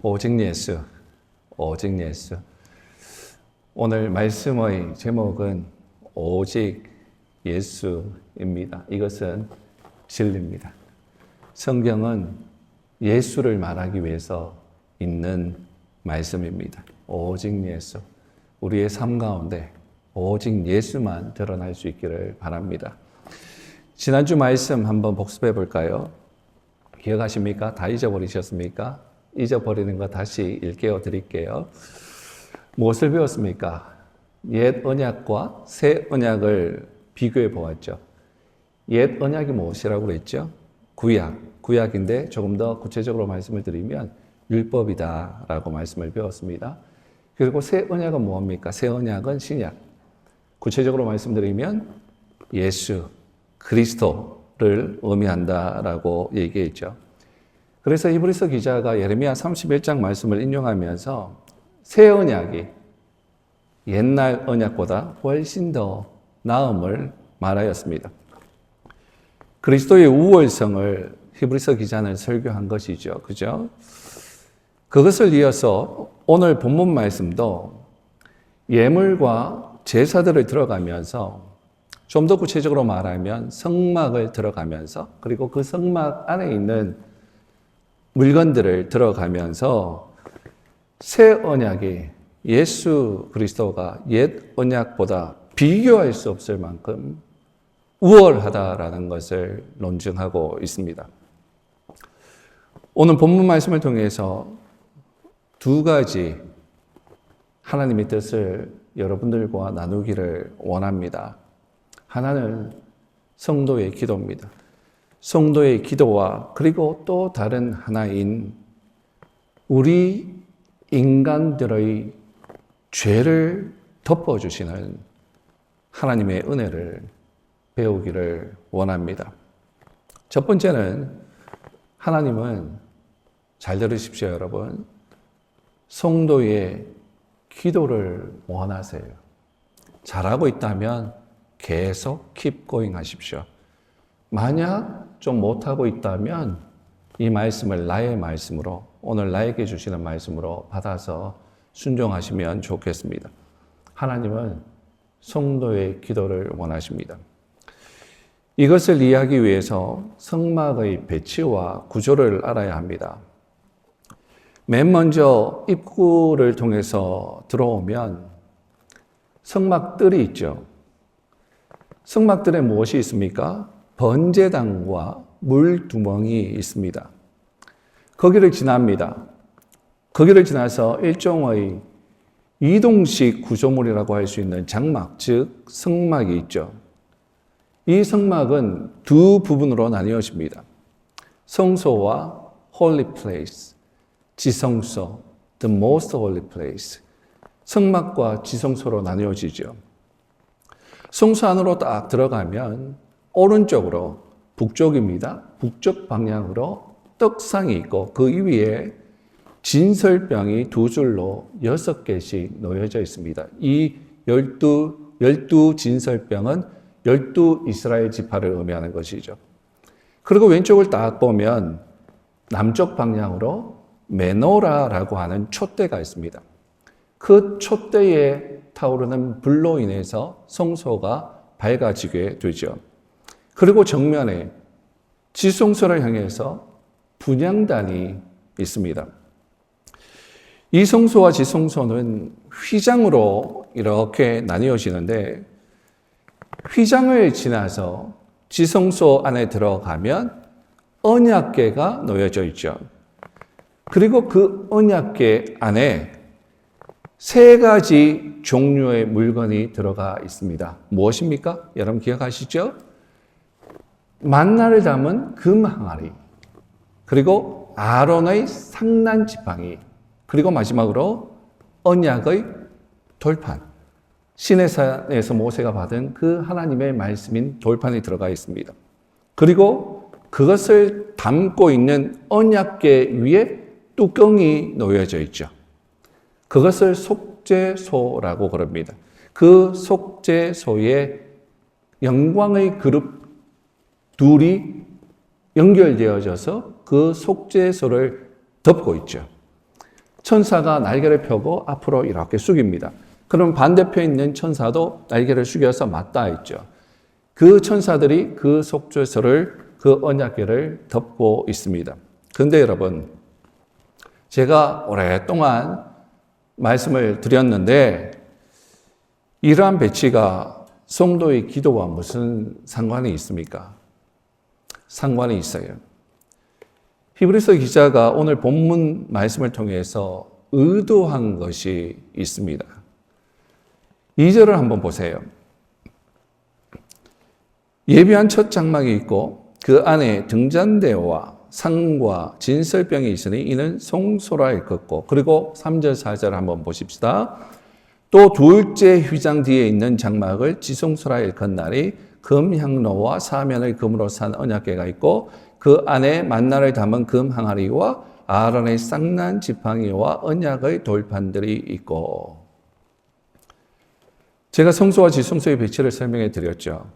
오직 예수, 오직 예수. 오늘 말씀의 제목은 오직 예수입니다. 이것은 진리입니다. 성경은 예수를 말하기 위해서 있는 말씀입니다. 오직 예수. 우리의 삶 가운데 오직 예수만 드러날 수 있기를 바랍니다. 지난주 말씀 한번 복습해 볼까요? 기억하십니까? 다 잊어버리셨습니까? 잊어버리는 거 다시 일깨워 드릴게요. 무엇을 배웠습니까? 옛 언약과 새 언약을 비교해 보았죠. 옛 언약이 무엇이라고 그랬죠? 구약인데 조금 더 구체적으로 말씀을 드리면 율법이다라고 말씀을 배웠습니다. 그리고 새 언약은 무엇입니까? 새 언약은 신약. 구체적으로 말씀드리면 예수, 그리스도를 의미한다라고 얘기했죠. 그래서 히브리서 기자가 예레미야 31장 말씀을 인용하면서 새 언약이 옛날 언약보다 훨씬 더 나음을 말하였습니다. 그리스도의 우월성을 히브리서 기자는 설교한 것이죠. 그죠? 그것을 이어서 오늘 본문 말씀도 예물과 제사들을 들어가면서 좀 더 구체적으로 말하면 성막을 들어가면서 그리고 그 성막 안에 있는 물건들을 들어가면서 새 언약이 예수 그리스도가 옛 언약보다 비교할 수 없을 만큼 우월하다라는 것을 논증하고 있습니다. 오늘 본문 말씀을 통해서 두 가지 하나님의 뜻을 여러분들과 나누기를 원합니다. 하나는 성도의 기도입니다. 성도의 기도와 그리고 또 다른 하나인 우리 인간들의 죄를 덮어주시는 하나님의 은혜를 배우기를 원합니다. 첫 번째는 하나님은 잘 들으십시오, 여러분. 성도의 기도를 원하세요. 잘하고 있다면 계속 keep going 하십시오. 만약 좀 못하고 있다면 이 말씀을 나의 말씀으로 오늘 나에게 주시는 말씀으로 받아서 순종하시면 좋겠습니다. 하나님은 성도의 기도를 원하십니다. 이것을 이해하기 위해서 성막의 배치와 구조를 알아야 합니다. 맨 먼저 입구를 통해서 들어오면 성막들이 있죠. 성막들에 무엇이 있습니까? 번제단과 물두멍이 있습니다. 거기를 지납니다. 거기를 지나서 일종의 이동식 구조물이라고 할 수 있는 장막, 즉 성막이 있죠. 이 성막은 두 부분으로 나뉘어집니다. 성소와 Holy Place, 지성소, The Most Holy Place. 성막과 지성소로 나뉘어지죠. 성소 안으로 딱 들어가면 오른쪽으로 북쪽입니다. 북쪽 방향으로 떡상이 있고 그 위에 진설병이 두 줄로 6개씩 놓여져 있습니다. 이 12 진설병은 12 이스라엘 지파를 의미하는 것이죠. 그리고 왼쪽을 딱 보면 남쪽 방향으로 메노라라고 하는 촛대가 있습니다. 그 촛대에 타오르는 불로 인해서 성소가 밝아지게 되죠. 그리고 정면에 지성소를 향해서 분향단이 있습니다. 이 성소와 지성소는 휘장으로 이렇게 나뉘어지는데 휘장을 지나서 지성소 안에 들어가면 언약궤가 놓여져 있죠. 그리고 그 언약궤 안에 세 가지 종류의 물건이 들어가 있습니다. 무엇입니까? 여러분 기억하시죠? 만나를 담은 금 항아리, 그리고 아론의 상난 지팡이, 그리고 마지막으로 언약의 돌판. 시내산에서 모세가 받은 그 하나님의 말씀인 돌판이 들어가 있습니다. 그리고 그것을 담고 있는 언약궤 위에 뚜껑이 놓여져 있죠. 그것을 속죄소라고 그럽니다. 그 속죄소에 영광의 그룹 둘이 연결되어져서 그 속죄소를 덮고 있죠. 천사가 날개를 펴고 앞으로 이렇게 숙입니다. 그럼 반대편에 있는 천사도 날개를 숙여서 맞닿아 있죠. 그 천사들이 그 속죄소를, 그 언약궤를 덮고 있습니다. 그런데 여러분, 제가 오랫동안 말씀을 드렸는데 이러한 배치가 성도의 기도와 무슨 상관이 있습니까? 상관이 있어요. 히브리서 기자가 오늘 본문 말씀을 통해서 의도한 것이 있습니다. 2절을 한번 보세요. 예비한 첫 장막이 있고 그 안에 등잔대와 상과 진설병이 있으니 이는 송소라 일컫고, 그리고 3절 4절 한번 보십시다. 또 둘째 휘장 뒤에 있는 장막을 지송소라 일컫나니 금향로와 사면을 금으로 산 언약궤가 있고 그 안에 만나를 담은 금 항아리와 아론의 쌍난 지팡이와 언약의 돌판들이 있고. 제가 성소와 지성소의 배치를 설명해 드렸죠.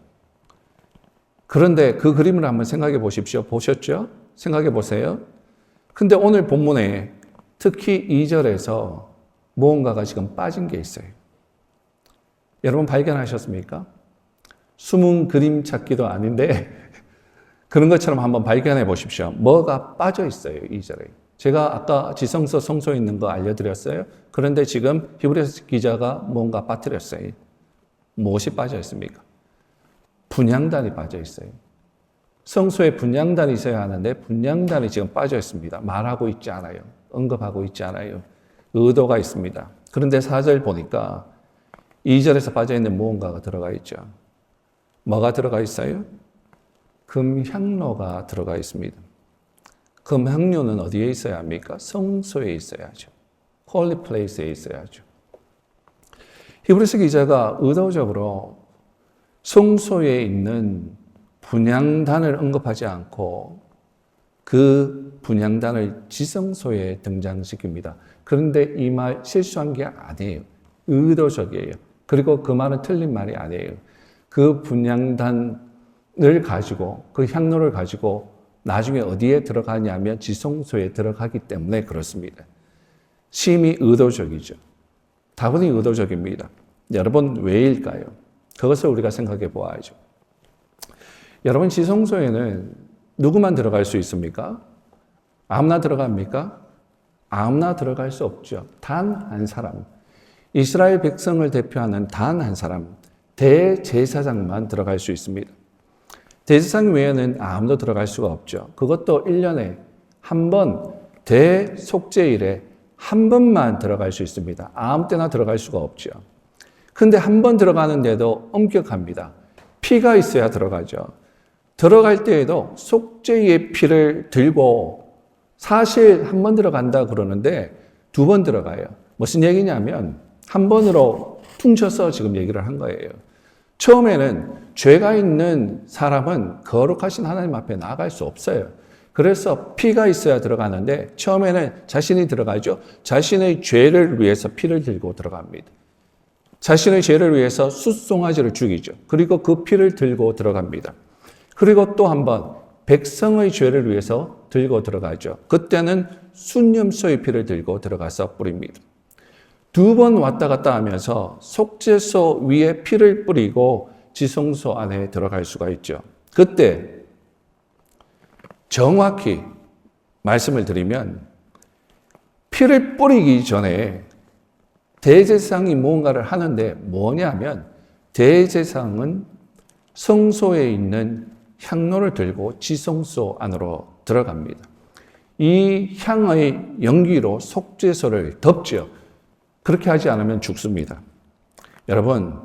그런데 그 그림을 한번 생각해 보십시오. 보셨죠? 생각해 보세요. 근데 오늘 본문에 특히 2절에서 무언가가 지금 빠진 게 있어요. 여러분 발견하셨습니까? 숨은 그림 찾기도 아닌데 그런 것처럼 한번 발견해 보십시오. 뭐가 빠져 있어요, 2절에. 제가 아까 지성소, 성소에 있는 거 알려드렸어요. 그런데 지금 히브리서 기자가 뭔가 빠뜨렸어요. 무엇이 빠져 있습니까? 분향단이 빠져 있어요. 성소에 분향단이 있어야 하는데 분향단이 지금 빠져 있습니다. 말하고 있지 않아요. 언급하고 있지 않아요. 의도가 있습니다. 그런데 4절 보니까 2절에서 빠져 있는 무언가가 들어가 있죠. 뭐가 들어가 있어요? 금향로가 들어가 있습니다. 금향로는 어디에 있어야 합니까? 성소에 있어야죠. 홀리 플레이스에 있어야죠. 히브리서 기자가 의도적으로 성소에 있는 분향단을 언급하지 않고 그 분향단을 지성소에 등장시킵니다. 그런데 이 말 실수한 게 아니에요. 의도적이에요. 그리고 그 말은 틀린 말이 아니에요. 그 분향단을 가지고, 그 향로를 가지고 나중에 어디에 들어가냐면 지성소에 들어가기 때문에 그렇습니다. 심히 의도적이죠. 다분히 의도적입니다. 여러분, 왜일까요? 그것을 우리가 생각해 보아야죠. 여러분, 지성소에는 누구만 들어갈 수 있습니까? 아무나 들어갑니까? 아무나 들어갈 수 없죠. 단 한 사람. 이스라엘 백성을 대표하는 단 한 사람, 대제사장만 들어갈 수 있습니다. 대제사장 외에는 아무도 들어갈 수가 없죠. 그것도 1년에 한 번, 대속죄일에 한 번만 들어갈 수 있습니다. 아무 때나 들어갈 수가 없죠. 근데 한 번 들어가는데도 엄격합니다. 피가 있어야 들어가죠. 들어갈 때에도 속죄의 피를 들고, 사실 한 번 들어간다 그러는데 2번 들어가요. 무슨 얘기냐면 한 번으로 퉁쳐서 지금 얘기를 한 거예요. 처음에는 죄가 있는 사람은 거룩하신 하나님 앞에 나아갈 수 없어요. 그래서 피가 있어야 들어가는데 처음에는 자신이 들어가죠. 자신의 죄를 위해서 피를 들고 들어갑니다. 자신의 죄를 위해서 숫송아지를 죽이죠. 그리고 그 피를 들고 들어갑니다. 그리고 또 한 번 백성의 죄를 위해서 들고 들어가죠. 그때는 순념소의 피를 들고 들어가서 뿌립니다. 2번 왔다 갔다 하면서 속죄소 위에 피를 뿌리고 지성소 안에 들어갈 수가 있죠. 그때 정확히 말씀을 드리면 피를 뿌리기 전에 대제사장이 무언가를 하는데 뭐냐면 대제사장은 성소에 있는 향로를 들고 지성소 안으로 들어갑니다. 이 향의 연기로 속죄소를 덮죠. 그렇게 하지 않으면 죽습니다. 여러분,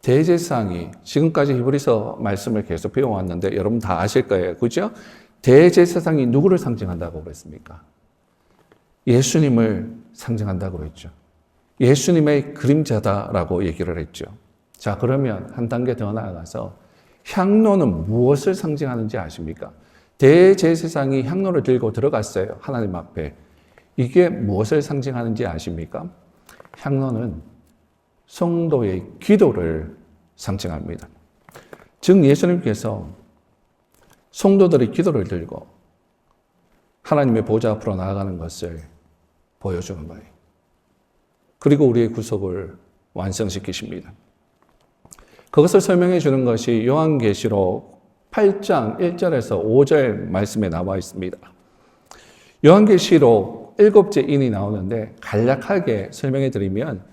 대제사장이 지금까지 히브리서 말씀을 계속 배워왔는데 여러분 다 아실 거예요. 그죠? 대제사장이 누구를 상징한다고 그랬습니까? 예수님을 상징한다고 그랬죠. 예수님의 그림자다라고 얘기를 했죠. 자, 그러면 한 단계 더 나아가서 향로는 무엇을 상징하는지 아십니까? 대제사장이 향로를 들고 들어갔어요. 하나님 앞에. 이게 무엇을 상징하는지 아십니까? 향로는 성도의 기도를 상징합니다. 즉 예수님께서 성도들의 기도를 들고 하나님의 보좌 앞으로 나아가는 것을 보여주는 거예요. 그리고 우리의 구속을 완성시키십니다. 그것을 설명해 주는 것이 요한계시록 8장 1절에서 5절 말씀에 나와 있습니다. 요한계시록 7째 인이 나오는데 간략하게 설명해 드리면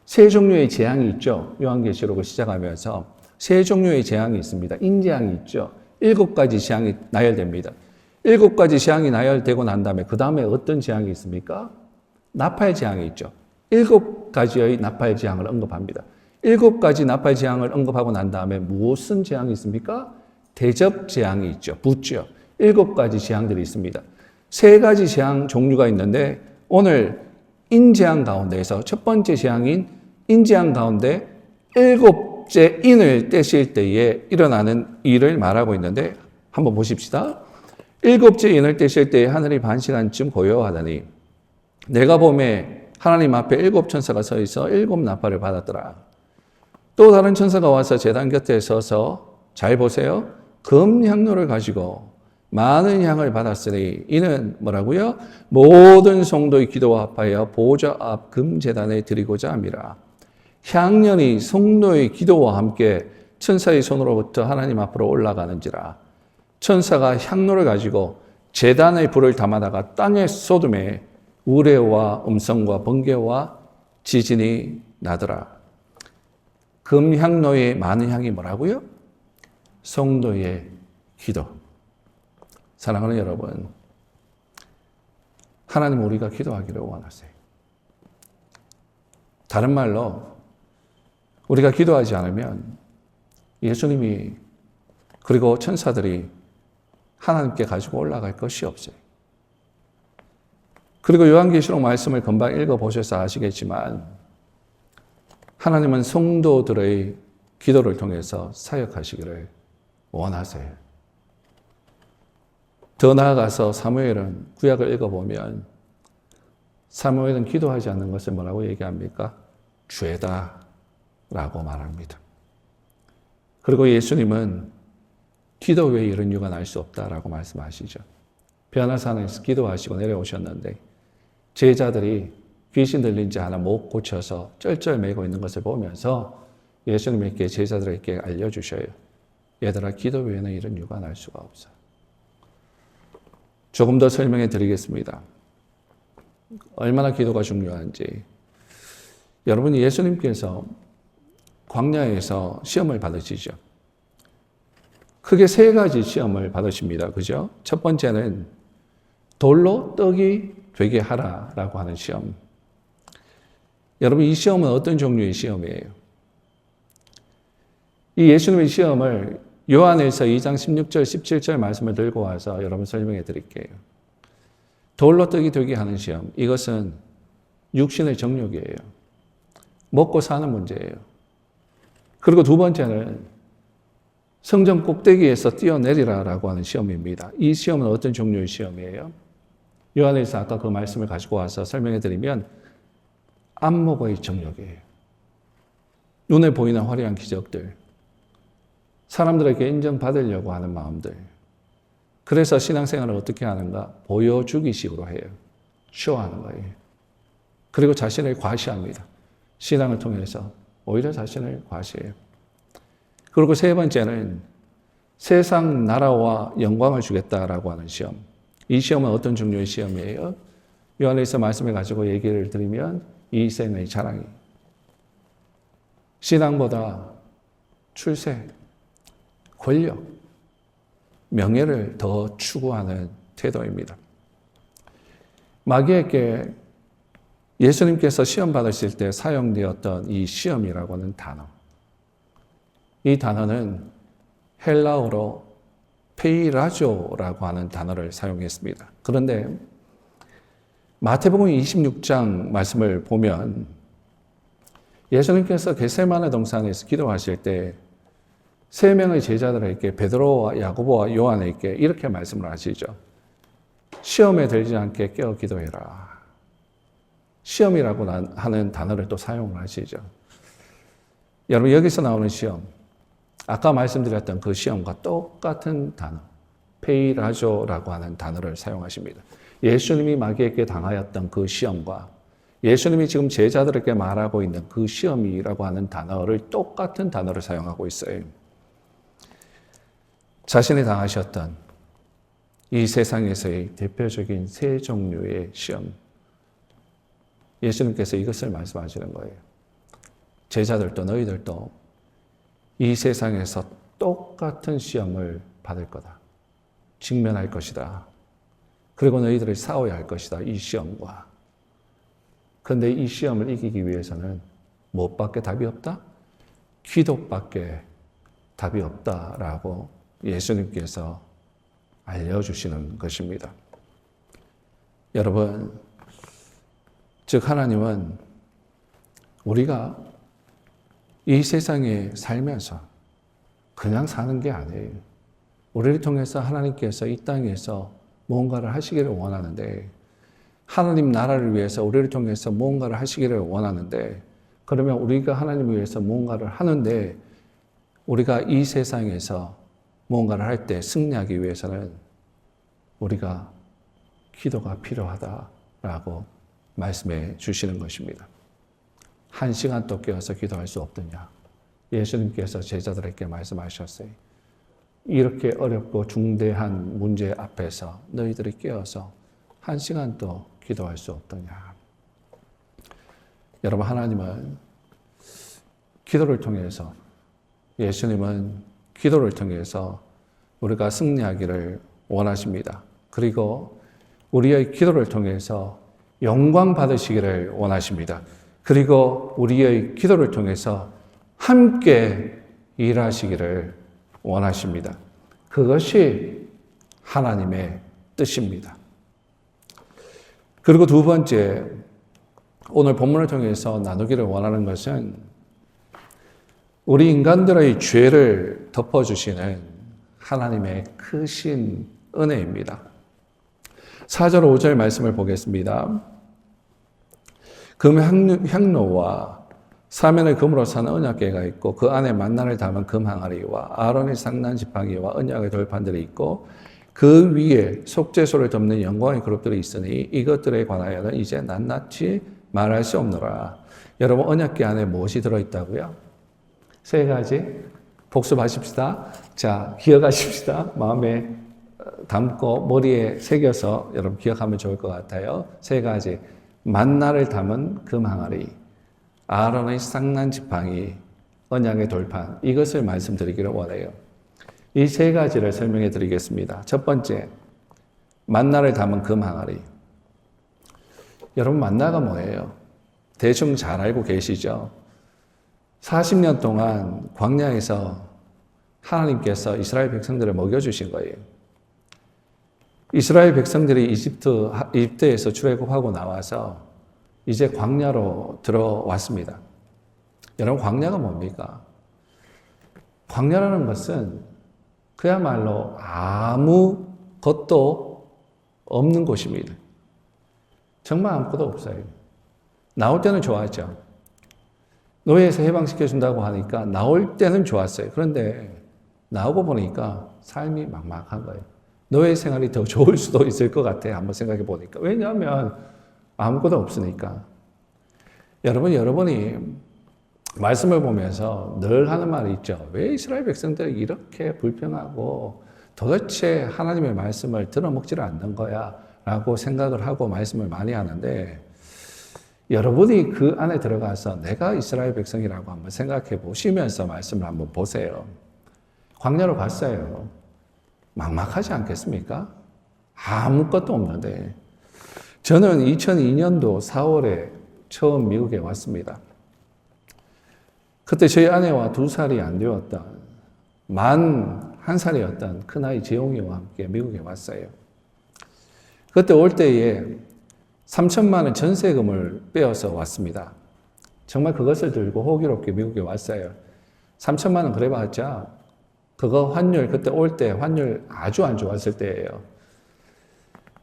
세 종류의 재앙이 있죠. 요한계시록을 시작하면서 세 종류의 재앙이 있습니다. 인재앙이 있죠. 7가지 재앙이 나열됩니다. 7가지 재앙이 나열되고 난 다음에 그 다음에 어떤 재앙이 있습니까? 나팔 재앙이 있죠. 7가지의 나팔 재앙을 언급합니다. 7가지 나팔 재앙을 언급하고 난 다음에 무슨 재앙이 있습니까? 대접 재앙이 있죠. 붙죠. 7가지 재앙들이 있습니다. 3가지 재앙 종류가 있는데 오늘 인재앙 가운데에서 첫 번째 재앙인 인재앙 가운데 7째 인을 떼실 때에 일어나는 일을 말하고 있는데 한번 보십시다. 7째 인을 떼실 때에 하늘이 반 시간쯤 고요하더니 내가 보매 하나님 앞에 7 천사가 서 있어 7 나팔을 받았더라. 또 다른 천사가 와서 제단 곁에 서서 잘 보세요. 금향로를 가지고 많은 향을 받았으니 이는 뭐라고요? 모든 성도의 기도와 합하여 보좌 앞 금제단에 드리고자 함이라. 향년이 성도의 기도와 함께 천사의 손으로부터 하나님 앞으로 올라가는지라. 천사가 향로를 가지고 제단의 불을 담아다가 땅에 쏟음에 우레와 음성과 번개와 지진이 나더라. 금향로의 많은 향이 뭐라고요? 성도의 기도. 사랑하는 여러분, 하나님 우리가 기도하기를 원하세요. 다른 말로 우리가 기도하지 않으면 예수님이 그리고 천사들이 하나님께 가지고 올라갈 것이 없어요. 그리고 요한계시록 말씀을 금방 읽어보셔서 아시겠지만 하나님은 성도들의 기도를 통해서 사역하시기를 원하세요. 더 나아가서 사무엘은 구약을 읽어보면 사무엘은 기도하지 않는 것을 뭐라고 얘기합니까? 죄다라고 말합니다. 그리고 예수님은 기도 외에 이런 이유가 날 수 없다라고 말씀하시죠. 변화산에서 기도하시고 내려오셨는데 제자들이 귀신 들린 자 하나 못 고쳐서 쩔쩔매고 있는 것을 보면서 예수님께 제자들에게 알려주셔요. 얘들아, 기도 외에는 이런 이유가 날 수가 없어. 조금 더 설명해 드리겠습니다. 얼마나 기도가 중요한지. 여러분, 예수님께서 광야에서 시험을 받으시죠. 크게 3가지 시험을 받으십니다. 그죠? 첫 번째는 돌로 떡이 되게 하라라고 하는 시험. 여러분, 이 시험은 어떤 종류의 시험이에요? 이 예수님의 시험을 요한일서 2장 16절, 17절 말씀을 들고 와서 여러분 설명해 드릴게요. 돌로 떡이 되게 하는 시험. 이것은 육신의 정욕이에요. 먹고 사는 문제예요. 그리고 두 번째는 성전 꼭대기에서 뛰어내리라라고 하는 시험입니다. 이 시험은 어떤 종류의 시험이에요? 요한일서 아까 그 말씀을 가지고 와서 설명해 드리면 안목의 정욕이에요. 눈에 보이는 화려한 기적들, 사람들에게 인정받으려고 하는 마음들. 그래서 신앙생활을 어떻게 하는가? 보여주기식으로 해요. 쇼하는 거예요. 그리고 자신을 과시합니다. 신앙을 통해서 오히려 자신을 과시해요. 그리고 세 번째는 세상 나라와 영광을 주겠다라고 하는 시험. 이 시험은 어떤 종류의 시험이에요? 요한일서 말씀을 가지고 얘기를 드리면 이 셈의 자랑이. 신앙보다 출세, 권력, 명예를 더 추구하는 태도입니다. 마귀에게 예수님께서 시험 받으실 때 사용되었던 이 시험이라고 하는 단어. 이 단어는 헬라어로 페이라조라고 하는 단어를 사용했습니다. 그런데 마태복음 26장 말씀을 보면 예수님께서 겟세마네 동산에서 기도하실 때 3명의 제자들에게 베드로와 야고보와 요한에게 이렇게 말씀을 하시죠. 시험에 들지 않게 깨어 기도해라. 시험이라고 하는 단어를 또 사용을 하시죠. 여러분, 여기서 나오는 시험, 아까 말씀드렸던 그 시험과 똑같은 단어, 페이라조라고 하는 단어를 사용하십니다. 예수님이 마귀에게 당하였던 그 시험과 예수님이 지금 제자들에게 말하고 있는 그 시험이라고 하는 단어를 똑같은 단어를 사용하고 있어요. 자신이 당하셨던 이 세상에서의 대표적인 세 종류의 시험. 예수님께서 이것을 말씀하시는 거예요. 제자들도 너희들도 이 세상에서 똑같은 시험을 받을 거다. 직면할 것이다. 그리고 너희들이 싸워야 할 것이다. 이 시험과. 그런데 이 시험을 이기기 위해서는 무엇밖에 답이 없다? 기도밖에 답이 없다라고 예수님께서 알려주시는 것입니다. 여러분, 즉 하나님은 우리가 이 세상에 살면서 그냥 사는 게 아니에요. 우리를 통해서 하나님께서 이 땅에서 무언가를 하시기를 원하는데, 하나님 나라를 위해서 우리를 통해서 무언가를 하시기를 원하는데, 그러면 우리가 하나님을 위해서 무언가를 하는데 우리가 이 세상에서 무언가를 할 때 승리하기 위해서는 우리가 기도가 필요하다라고 말씀해 주시는 것입니다. 1시간 또 깨어서 기도할 수 없더냐? 예수님께서 제자들에게 말씀하셨어요. 이렇게 어렵고 중대한 문제 앞에서 너희들이 깨어서 1시간 또 기도할 수 없더냐? 여러분, 하나님은 기도를 통해서, 예수님은 기도를 통해서 우리가 승리하기를 원하십니다. 그리고 우리의 기도를 통해서 영광 받으시기를 원하십니다. 그리고 우리의 기도를 통해서 함께 일하시기를 원하십니다. 그것이 하나님의 뜻입니다. 그리고 두 번째, 오늘 본문을 통해서 나누기를 원하는 것은 우리 인간들의 죄를 덮어주시는 하나님의 크신 은혜입니다. 4절 5절 말씀을 보겠습니다. 금 향로와 사면을 금으로 산 언약궤가 있고 그 안에 만나를 담은 금 항아리와 아론의 상난 지팡이와 언약의 돌판들이 있고 그 위에 속죄소를 덮는 영광의 그룹들이 있으니 이것들에 관하여는 이제 낱낱이 말할 수 없노라. 여러분, 언약궤 안에 무엇이 들어있다고요? 3가지. 복습하십시다. 자, 기억하십시다. 마음에 담고 머리에 새겨서 여러분 기억하면 좋을 것 같아요. 3가지. 만나를 담은 금 항아리, 아론의 쌍난 지팡이, 언약의 돌판. 이것을 말씀드리기를 원해요. 이 3가지를 설명해 드리겠습니다. 첫 번째, 만나를 담은 금 항아리. 여러분, 만나가 뭐예요? 대충 잘 알고 계시죠? 40년 동안 광야에서 하나님께서 이스라엘 백성들을 먹여주신 거예요. 이스라엘 백성들이 이집트에서 출애굽하고 나와서 이제 광야로 들어왔습니다. 여러분, 광야가 뭡니까? 광야라는 것은 그야말로 아무것도 없는 곳입니다. 정말 아무것도 없어요. 나올 때는 좋았죠. 노예에서 해방시켜준다고 하니까 나올 때는 좋았어요. 그런데 나오고 보니까 삶이 막막한 거예요. 노예 생활이 더 좋을 수도 있을 것 같아요. 한번 생각해 보니까. 왜냐하면 아무것도 없으니까. 여러분이 말씀을 보면서 늘 하는 말이 있죠. 왜 이스라엘 백성들이 이렇게 불평하고 도대체 하나님의 말씀을 들어먹지를 않는 거야? 라고 생각을 하고 말씀을 많이 하는데, 여러분이 그 안에 들어가서 내가 이스라엘 백성이라고 한번 생각해 보시면서 말씀을 한번 보세요. 광야로 갔어요. 막막하지 않겠습니까? 아무것도 없는데. 저는 2002년도 4월에 처음 미국에 왔습니다. 그때 저희 아내와 2살이 안 되었던, 만 1살이었던 큰아이 재용이와 함께 미국에 왔어요. 그때 올 때에 3천만 원 전세금을 빼어서 왔습니다. 정말 그것을 들고 호기롭게 미국에 왔어요. 3천만 원 그래봤자 그거 환율, 그때 올 때 환율 아주 안 좋았을 때예요.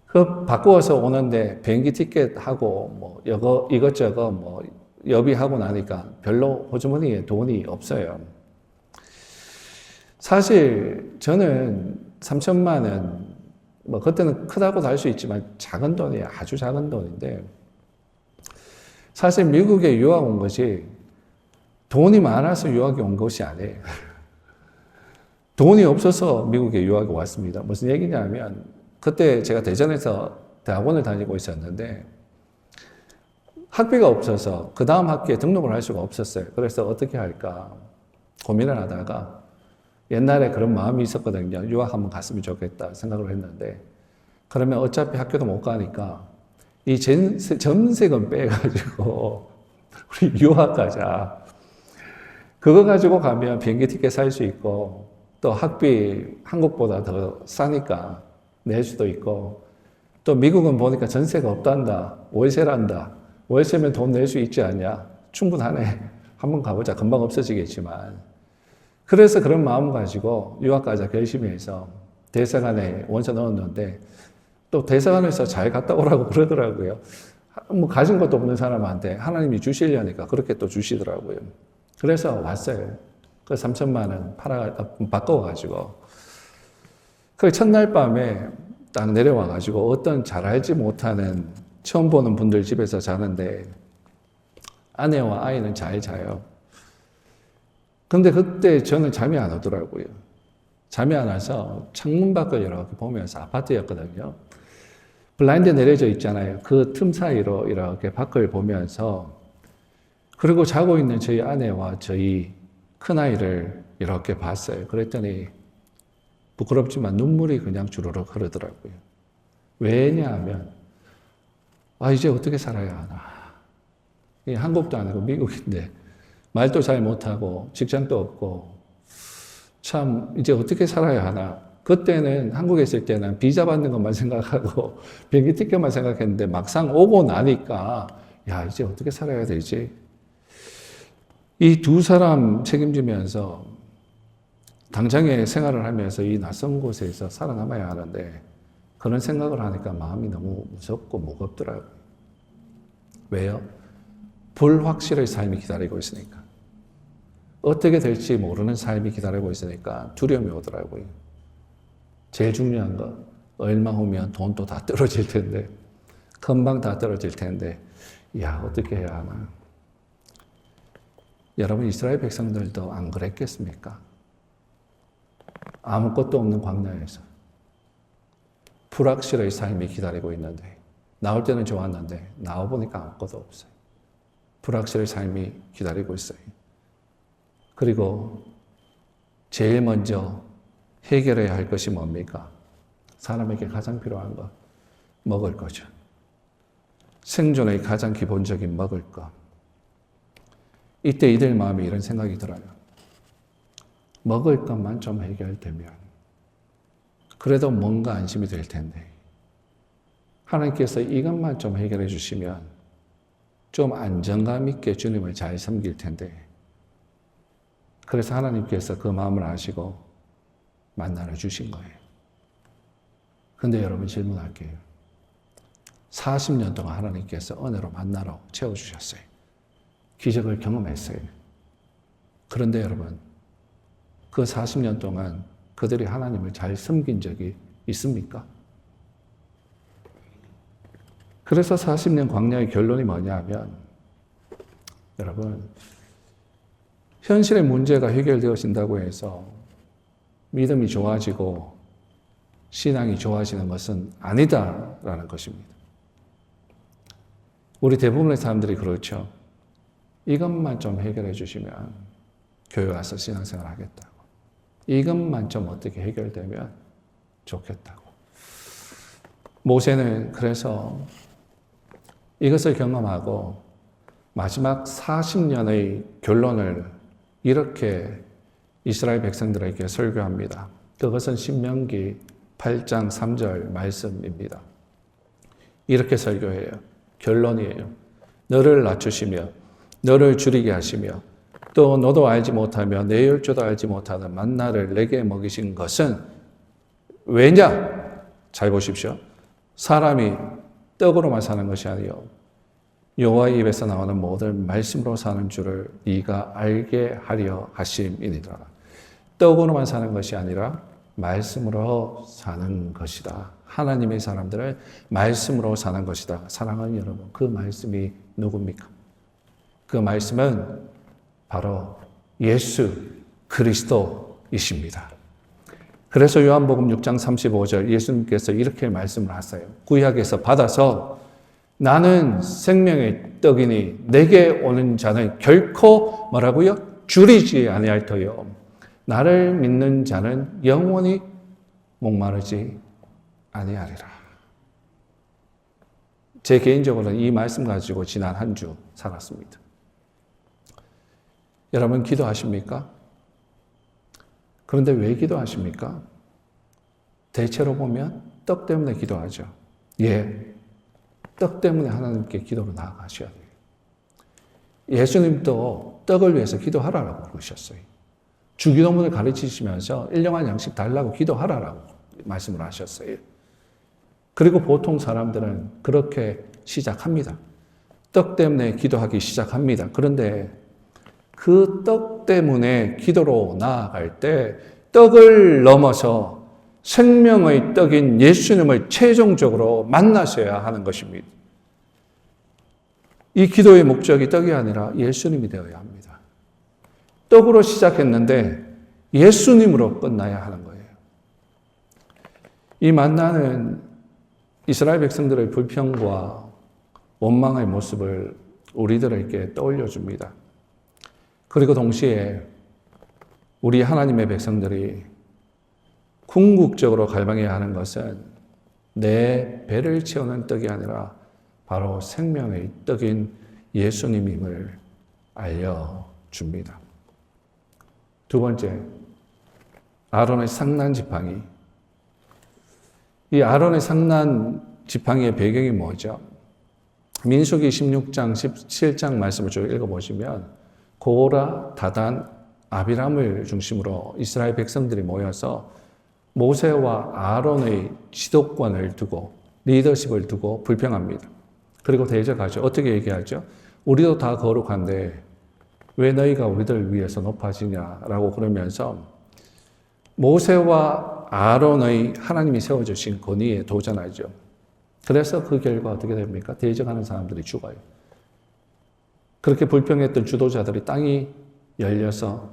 그 바꾸어서 오는데 비행기 티켓하고 뭐 이것저것 뭐 여비하고 나니까 별로 호주머니에 돈이 없어요. 사실 저는 3천만 원 뭐 그때는 크다고도 할 수 있지만 작은 돈이에요. 아주 작은 돈인데 사실 미국에 유학 온 것이 돈이 많아서 유학이 온 것이 아니에요. 돈이 없어서 미국에 유학이 왔습니다. 무슨 얘기냐면 그때 제가 대전에서 대학원을 다니고 있었는데 학비가 없어서 그 다음 학기에 등록을 할 수가 없었어요. 그래서 어떻게 할까 고민을 하다가 옛날에 그런 마음이 있었거든요. 유학 한번 갔으면 좋겠다 생각을 했는데 그러면 어차피 학교도 못 가니까 이 전세금 빼가지고 우리 유학 가자. 그거 가지고 가면 비행기 티켓 살 수 있고 또 학비 한국보다 더 싸니까 낼 수도 있고 또 미국은 보니까 전세가 없단다. 월세란다. 월세면 돈 낼 수 있지 않냐. 충분하네. 한번 가보자. 금방 없어지겠지만. 그래서 그런 마음 가지고 유학 가자 결심해서 대사관에 원서 넣었는데 또 대사관에서 잘 갔다 오라고 그러더라고요. 뭐 가진 것도 없는 사람한테 하나님이 주시려니까 그렇게 또 주시더라고요. 그래서 왔어요. 그 3천만 원 바꿔가지고. 그 첫날 밤에 딱 내려와가지고 어떤 잘 알지 못하는 처음 보는 분들 집에서 자는데 아내와 아이는 잘 자요. 근데 그때 저는 잠이 안 오더라고요. 잠이 안 와서 창문 밖을 이렇게 보면서 아파트였거든요. 블라인드 내려져 있잖아요. 그 틈 사이로 이렇게 밖을 보면서 그리고 자고 있는 저희 아내와 저희 큰아이를 이렇게 봤어요. 그랬더니 부끄럽지만 눈물이 그냥 주르륵 흐르더라고요. 왜냐하면 이제 어떻게 살아야 하나. 한국도 아니고 미국인데 말도 잘 못하고 직장도 없고 참 이제 어떻게 살아야 하나. 그때는 한국에 있을 때는 비자 받는 것만 생각하고 비행기 티켓만 생각했는데 막상 오고 나니까 야 이제 어떻게 살아야 되지? 이 두 사람 책임지면서 당장에 생활을 하면서 이 낯선 곳에서 살아남아야 하는데 그런 생각을 하니까 마음이 너무 무섭고 무겁더라고요. 왜요? 불확실의 삶이 기다리고 있으니까. 어떻게 될지 모르는 삶이 기다리고 있으니까 두려움이 오더라고요. 제일 중요한 거 얼마 후면 돈도 다 떨어질 텐데 금방 다 떨어질 텐데 야 어떻게 해야 하나. 여러분 이스라엘 백성들도 안 그랬겠습니까? 아무것도 없는 광야에서 불확실의 삶이 기다리고 있는데 나올 때는 좋았는데 나와보니까 아무것도 없어요. 불확실의 삶이 기다리고 있어요. 그리고 제일 먼저 해결해야 할 것이 뭡니까? 사람에게 가장 필요한 것, 먹을 거죠. 생존의 가장 기본적인 먹을 것. 이때 이들 마음에 이런 생각이 들어요. 먹을 것만 좀 해결되면 그래도 뭔가 안심이 될 텐데 하나님께서 이것만 좀 해결해 주시면 좀 안정감 있게 주님을 잘 섬길 텐데 그래서 하나님께서 그 마음을 아시고 만나를 주신 거예요. 근데 여러분 질문할게요. 40년 동안 하나님께서 은혜로 만나로 채워주셨어요. 기적을 경험했어요. 그런데 여러분 그 40년 동안 그들이 하나님을 잘 섬긴 적이 있습니까? 그래서 40년 광야의 결론이 뭐냐면 여러분 현실의 문제가 해결되어진다고 해서 믿음이 좋아지고 신앙이 좋아지는 것은 아니다라는 것입니다. 우리 대부분의 사람들이 그렇죠. 이것만 좀 해결해 주시면 교회 와서 신앙생활 하겠다고. 이것만 좀 어떻게 해결되면 좋겠다고. 모세는 그래서 이것을 경험하고 마지막 40년의 결론을 이렇게 이스라엘 백성들에게 설교합니다. 그것은 신명기 8장 3절 말씀입니다. 이렇게 설교해요. 결론이에요. 너를 낮추시며 너를 줄이게 하시며 또 너도 알지 못하며 내 열조도 알지 못하는 만나를 내게 먹이신 것은 왜냐? 잘 보십시오. 사람이 떡으로만 사는 것이 아니요 여호와의 입에서 나오는 모든 말씀으로 사는 줄을 네가 알게 하려 하심이니라. 떡으로만 사는 것이 아니라 말씀으로 사는 것이다 하나님의 사람들을 말씀으로 사는 것이다. 사랑하는 여러분, 그 말씀이 누굽니까? 그 말씀은 바로 예수 그리스도이십니다. 그래서 요한복음 6장 35절 예수님께서 이렇게 말씀을 하세요. 구약에서 받아서 나는 생명의 떡이니 내게 오는 자는 결코 뭐라고요? 줄이지 아니할 터요. 나를 믿는 자는 영원히 목마르지 아니하리라. 제 개인적으로는 이 말씀 가지고 지난 한 주 살았습니다. 여러분 기도하십니까? 그런데 왜 기도하십니까? 대체로 보면 떡 때문에 기도하죠. 예, 떡 때문에 하나님께 기도로 나아가셔야 돼요. 예수님도 떡을 위해서 기도하라고 그러셨어요. 주기도문을 가르치시면서 일용할 양식 달라고 기도하라고 말씀을 하셨어요. 그리고 보통 사람들은 그렇게 시작합니다. 떡 때문에 기도하기 시작합니다. 그런데 그 떡 때문에 기도로 나아갈 때 떡을 넘어서 생명의 떡인 예수님을 최종적으로 만나셔야 하는 것입니다. 이 기도의 목적이 떡이 아니라 예수님이 되어야 합니다. 떡으로 시작했는데 예수님으로 끝나야 하는 거예요. 이 만나는 이스라엘 백성들의 불평과 원망의 모습을 우리들에게 떠올려 줍니다. 그리고 동시에 우리 하나님의 백성들이 궁극적으로 갈망해야 하는 것은 내 배를 채우는 떡이 아니라 바로 생명의 떡인 예수님임을 알려줍니다. 두 번째, 아론의 상난 지팡이. 이 아론의 상난 지팡이의 배경이 뭐죠? 민수기 16장, 17장 말씀을 쭉 읽어보시면 고라, 다단, 아비람을 중심으로 이스라엘 백성들이 모여서 모세와 아론의 지도권을 두고 리더십을 두고 불평합니다. 그리고 대적하죠. 어떻게 얘기하죠? 우리도 다 거룩한데 왜 너희가 우리들을 위해서 높아지냐라고 그러면서 모세와 아론의 하나님이 세워주신 권위에 도전하죠. 그래서 그 결과 어떻게 됩니까? 대적하는 사람들이 죽어요. 그렇게 불평했던 주도자들이 땅이 열려서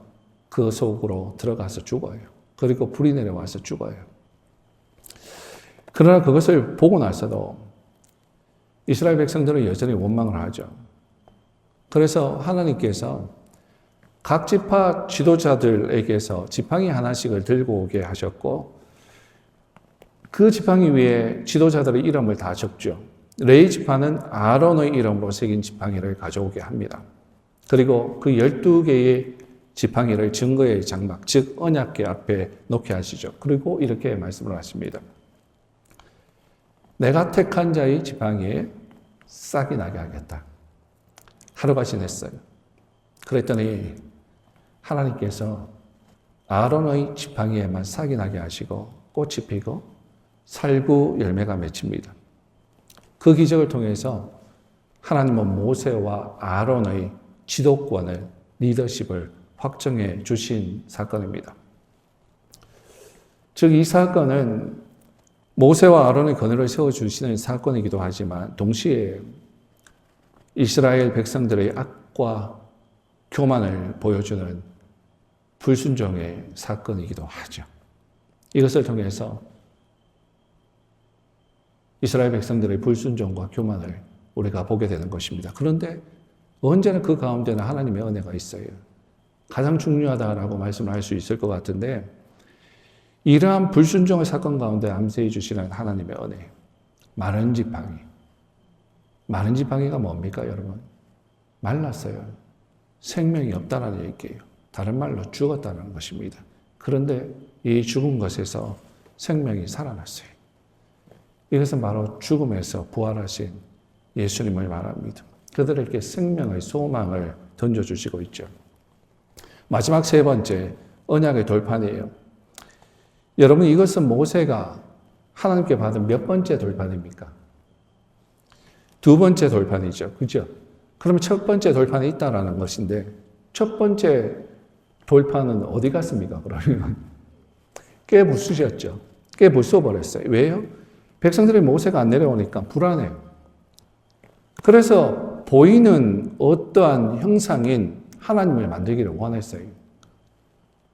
그 속으로 들어가서 죽어요. 그리고 불이 내려와서 죽어요. 그러나 그것을 보고 나서도 이스라엘 백성들은 여전히 원망을 하죠. 그래서 하나님께서 각 지파 지도자들에게서 지팡이 하나씩을 들고 오게 하셨고 그 지팡이 위에 지도자들의 이름을 다 적죠. 레위 지파는 아론의 이름으로 새긴 지팡이를 가져오게 합니다. 그리고 그 12개의 지팡이를 증거의 장막, 즉 언약궤 앞에 놓게 하시죠. 그리고 이렇게 말씀을 하십니다. 내가 택한 자의 지팡이에 싹이 나게 하겠다. 하루가 지냈어요. 그랬더니 하나님께서 아론의 지팡이에만 싹이 나게 하시고 꽃이 피고 살구 열매가 맺힙니다. 그 기적을 통해서 하나님은 모세와 아론의 지도권을, 리더십을 확정해 주신 사건입니다. 즉, 이 사건은 모세와 아론의 권위를 세워주시는 사건이기도 하지만 동시에 이스라엘 백성들의 악과 교만을 보여주는 불순종의 사건이기도 하죠. 이것을 통해서 이스라엘 백성들의 불순종과 교만을 우리가 보게 되는 것입니다. 그런데 언제나 그 가운데는 하나님의 은혜가 있어요. 가장 중요하다라고 말씀을 할 수 있을 것 같은데 이러한 불순종의 사건 가운데 암세해 주시는 하나님의 은혜. 마른 지팡이. 마른 지팡이가 뭡니까, 여러분? 말랐어요. 생명이 없다는 얘기예요. 다른 말로 죽었다는 것입니다. 그런데 이 죽은 것에서 생명이 살아났어요. 이것은 바로 죽음에서 부활하신 예수님을 말합니다. 그들에게 생명의 소망을 던져주시고 있죠. 마지막 세 번째, 언약의 돌판이에요. 여러분, 이것은 모세가 하나님께 받은 몇 번째 돌판입니까? 두 번째 돌판이죠. 그죠? 그러면 첫 번째 돌판이 있다라는 것인데, 첫 번째 돌판은 어디 갔습니까? 그러면 깨부수셨죠. 깨부숴버렸어요. 왜요? 백성들이 모세가 안 내려오니까 불안해요. 그래서 보이는 어떠한 형상인 하나님을 만들기를 원했어요.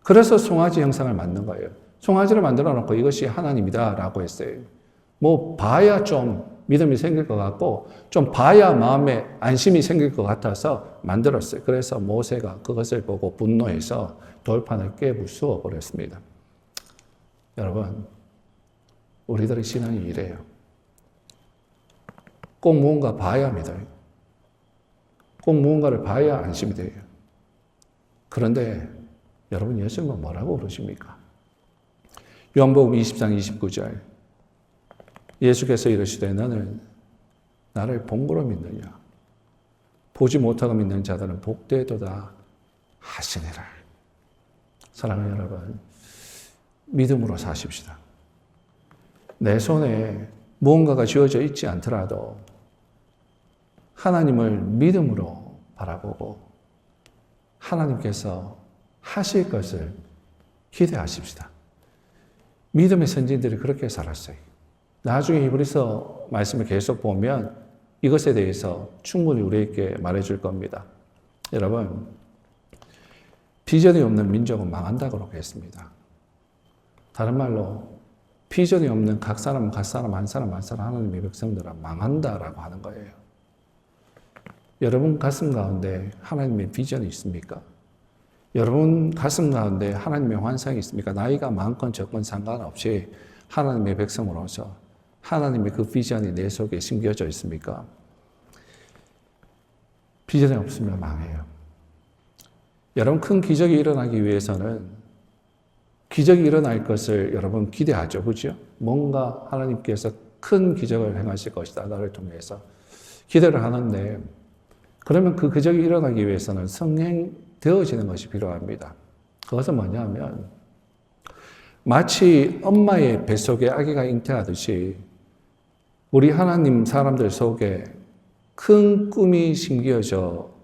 그래서 송아지 형상을 만든 거예요. 송아지를 만들어 놓고 이것이 하나님이다라고 했어요. 뭐 봐야 좀 믿음이 생길 것 같고 좀 봐야 마음에 안심이 생길 것 같아서 만들었어요. 그래서 모세가 그것을 보고 분노해서 돌판을 깨부수어 버렸습니다. 여러분, 우리들의 신앙이 이래요. 꼭 무언가 봐야 믿어요. 꼭 무언가를 봐야 안심이 돼요. 그런데 여러분, 예수님은 뭐라고 그러십니까? 요한복음 20장 29절 예수께서 이르시되 너는 나를 본거로 믿느냐? 보지 못하고 믿는 자들은 복되도다 하시니라. 사랑하는 여러분, 믿음으로 사십시다. 내 손에 무언가가 쥐어져 있지 않더라도 하나님을 믿음으로 바라보고 하나님께서 하실 것을 기대하십시다. 믿음의 선진들이 그렇게 살았어요. 나중에 히브리서 말씀을 계속 보면 이것에 대해서 충분히 우리에게 말해줄 겁니다. 여러분, 비전이 없는 민족은 망한다고 했습니다. 다른 말로 비전이 없는 각 사람 한 사람 하나님의 백성들은 망한다라고 하는 거예요. 여러분 가슴 가운데 하나님의 비전이 있습니까? 여러분 가슴 가운데 하나님의 환상이 있습니까? 나이가 많건 적건 상관없이 하나님의 백성으로서 하나님의 그 비전이 내 속에 심겨져 있습니까? 비전이 없으면 망해요. 여러분, 큰 기적이 일어나기 위해서는 기적이 일어날 것을 여러분 기대하죠. 그렇죠? 뭔가 하나님께서 큰 기적을 행하실 것이다. 나를 통해서 기대를 하는데 그러면 그 기적이 일어나기 위해서는 성행되어지는 것이 필요합니다. 그것은 뭐냐면 마치 엄마의 뱃속에 아기가 잉태하듯이 우리 하나님 사람들 속에 큰 꿈이 숨겨지고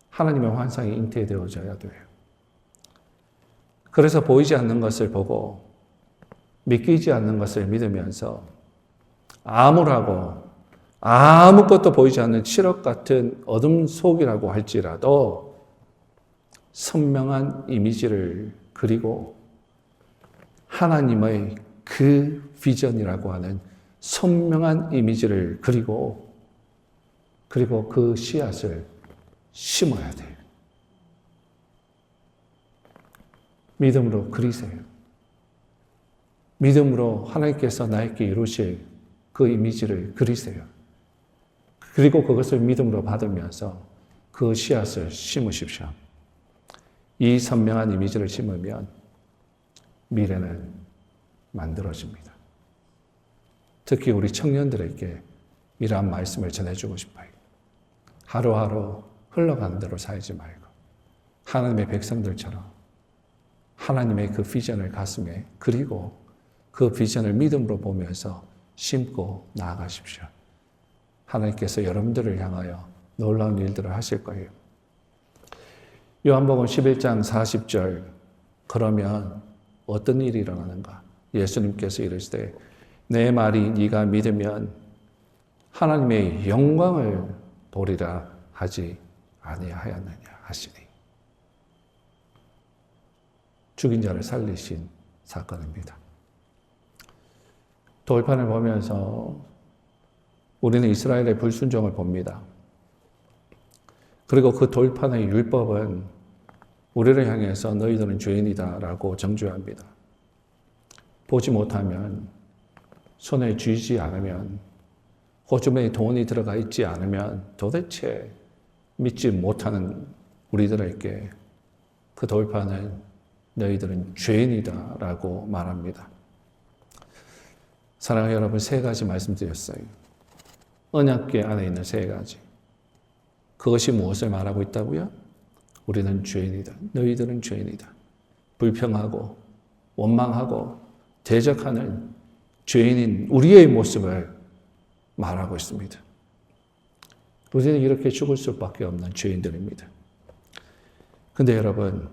하나님의 환상이 잉태되어져야 돼요. 그래서 보이지 않는 것을 보고 믿기지 않는 것을 믿으면서 암울하고 아무것도 보이지 않는 칠흑 같은 어둠 속이라고 할지라도 선명한 이미지를 그리고 하나님의 그 비전이라고 하는 선명한 이미지를 그리고 그 씨앗을 심어야 돼요. 믿음으로 그리세요. 믿음으로 하나님께서 나에게 이루실 그 이미지를 그리세요. 그리고 그것을 믿음으로 받으면서 그 씨앗을 심으십시오. 이 선명한 이미지를 심으면 미래는 만들어집니다. 특히 우리 청년들에게 이러한 말씀을 전해주고 싶어요. 하루하루 흘러가는 대로 살지 말고 하나님의 백성들처럼 하나님의 그 비전을 가슴에 그리고 그 비전을 믿음으로 보면서 심고 나아가십시오. 하나님께서 여러분들을 향하여 놀라운 일들을 하실 거예요. 요한복음 11장 40절 그러면 어떤 일이 일어나는가? 예수님께서 이르시되 내 말이 네가 믿으면 하나님의 영광을 보리라 하지 아니하였느냐 하시니. 죽인 자를 살리신 사건입니다. 돌판을 보면서 우리는 이스라엘의 불순종을 봅니다. 그리고 그 돌판의 율법은 우리를 향해서 너희들은 죄인이다 라고 정죄합니다. 보지 못하면, 손에 쥐지 않으면, 호주머니에 돈이 들어가 있지 않으면 도대체 믿지 못하는 우리들에게 그 돌판은 너희들은 죄인이다 라고 말합니다. 사랑하는 여러분, 세 가지 말씀드렸어요. 언약궤 안에 있는 세 가지. 그것이 무엇을 말하고 있다고요? 우리는 죄인이다. 너희들은 죄인이다. 불평하고 원망하고 대적하는 죄인인 우리의 모습을 말하고 있습니다. 우리는 이렇게 죽을 수밖에 없는 죄인들입니다. 근데 여러분,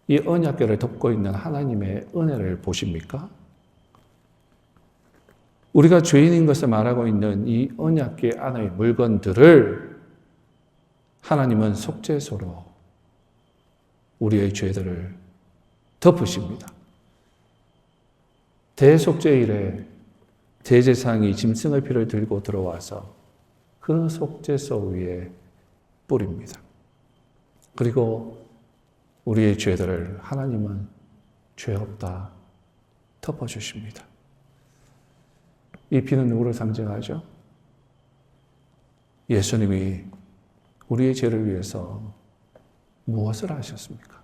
이 언약궤를 덮고 있는 하나님의 은혜를 보십니까? 우리가 죄인인 것을 말하고 있는 이 언약궤 안의 물건들을 하나님은 속죄소로 우리의 죄들을 덮으십니다. 대속죄일에 대제사장이 짐승의 피를 들고 들어와서 그 속죄소 위에 뿌립니다. 그리고 우리의 죄들을 하나님은 죄 없다 덮어주십니다. 이 피는 누구를 상징하죠? 예수님이 우리의 죄를 위해서 무엇을 하셨습니까?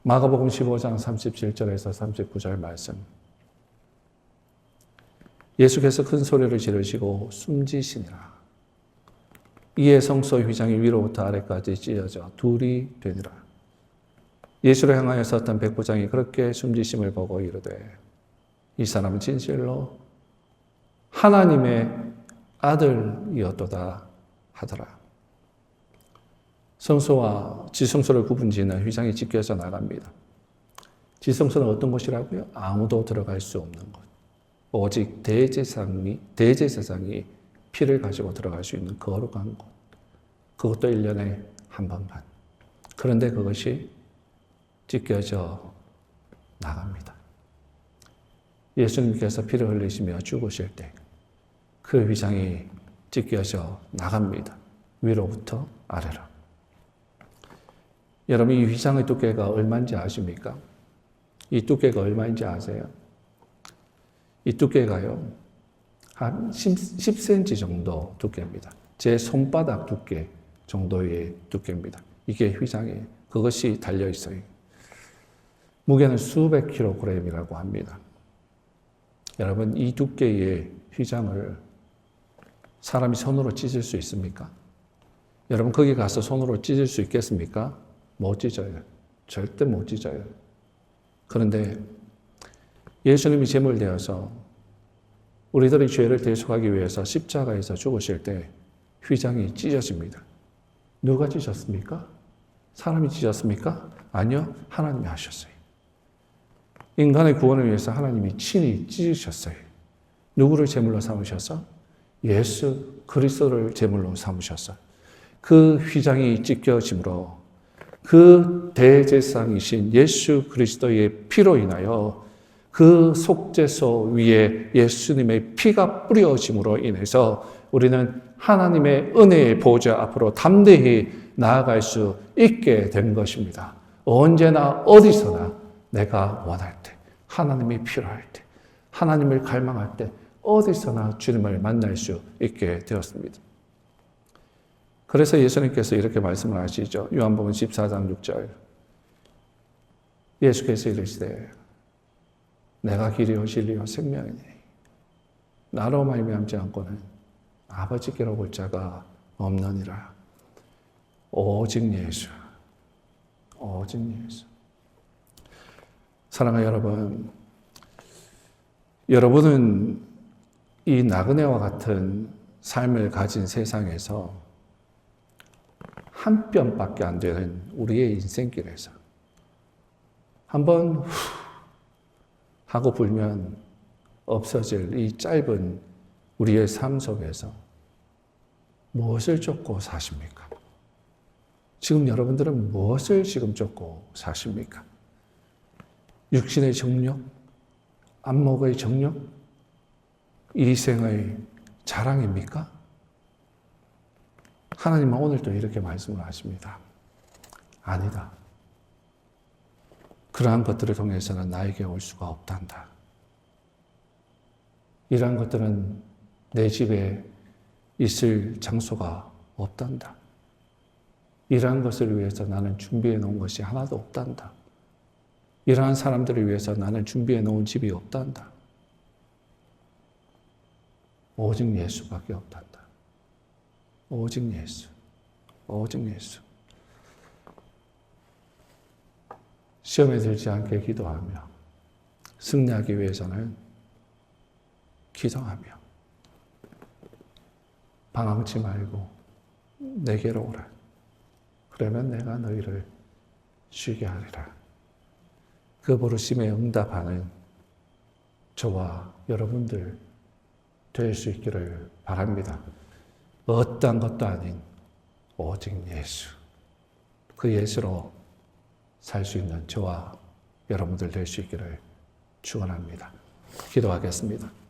마가복음 15장 37절에서 39절 말씀. 예수께서 큰 소리를 지르시고 숨지시니라. 이에 성소 휘장이 위로부터 아래까지 찢어져 둘이 되니라. 예수를 향하여 섰던 백부장이 그렇게 숨지심을 보고 이르되 이 사람은 진실로 하나님의 아들이었도다 하더라. 성소와 지성소를 구분짓는 휘장이 찢겨져 나갑니다. 지성소는 어떤 곳이라고요? 아무도 들어갈 수 없는 곳. 오직 대제사장이 피를 가지고 들어갈 수 있는 거룩한 곳. 그것도 1년에 한 번만. 그런데 그것이 찢겨져 나갑니다. 예수님께서 피를 흘리시며 죽으실 때 그 휘장이 찢겨져 나갑니다. 위로부터 아래로. 여러분, 이 휘장의 두께가 얼마인지 아십니까? 이 두께가 얼마인지 아세요? 이 두께가요, 한 10cm 정도 두께입니다. 제 손바닥 두께 정도의 두께입니다. 이게 휘장이에요. 그것이 달려있어요. 무게는 수백 킬로그램이라고 합니다. 여러분, 이 두께의 휘장을 사람이 손으로 찢을 수 있습니까? 여러분, 거기 가서 손으로 찢을 수 있겠습니까? 못 찢어요. 절대 못 찢어요. 그런데 예수님이 제물되어서 우리들의 죄를 대속하기 위해서 십자가에서 죽으실 때 휘장이 찢어집니다. 누가 찢었습니까? 사람이 찢었습니까? 아니요. 하나님이 하셨어요. 인간의 구원을 위해서 하나님이 친히 찢으셨어요. 누구를 제물로 삼으셔서? 예수 그리스도를 제물로 삼으셨어요. 그 휘장이 찢겨짐으로 그 대제사장이신 예수 그리스도의 피로 인하여 그 속죄소 위에 예수님의 피가 뿌려짐으로 인해서 우리는 하나님의 은혜의 보좌 앞으로 담대히 나아갈 수 있게 된 것입니다. 언제나 어디서나 내가 원할 때, 하나님이 필요할 때, 하나님을 갈망할 때 어디서나 주님을 만날 수 있게 되었습니다. 그래서 예수님께서 이렇게 말씀을 하시죠. 요한복음 14장 6절. 예수께서 이르시되 내가 길이요 진리요 생명이니 나로 말미암지 않고는 아버지께로 올 자가 없느니라. 오직 예수. 오직 예수. 사랑하는 여러분, 여러분은 이 나그네와 같은 삶을 가진 세상에서 한 뼘밖에 안 되는 우리의 인생길에서 한번 후 하고 불면 없어질 이 짧은 우리의 삶 속에서 무엇을 쫓고 사십니까? 지금 여러분들은 무엇을 지금 쫓고 사십니까? 육신의 정욕? 안목의 정욕? 이생의 자랑입니까? 하나님은 오늘도 이렇게 말씀을 하십니다. 아니다. 그러한 것들을 통해서는 나에게 올 수가 없단다. 이러한 것들은 내 집에 있을 장소가 없단다. 이러한 것을 위해서 나는 준비해 놓은 것이 하나도 없단다. 이러한 사람들을 위해서 나는 준비해 놓은 집이 없단다. 오직 예수밖에 없단다. 오직 예수. 오직 예수. 시험에 들지 않게 기도하며 승리하기 위해서는 기도하며 방황치 말고 내게로 오라. 그러면 내가 너희를 쉬게 하리라. 그 부르심에 응답하는 저와 여러분들 될 수 있기를 바랍니다. 어떠한 것도 아닌 오직 예수, 그 예수로 살 수 있는 저와 여러분들 될 수 있기를 축원합니다. 기도하겠습니다.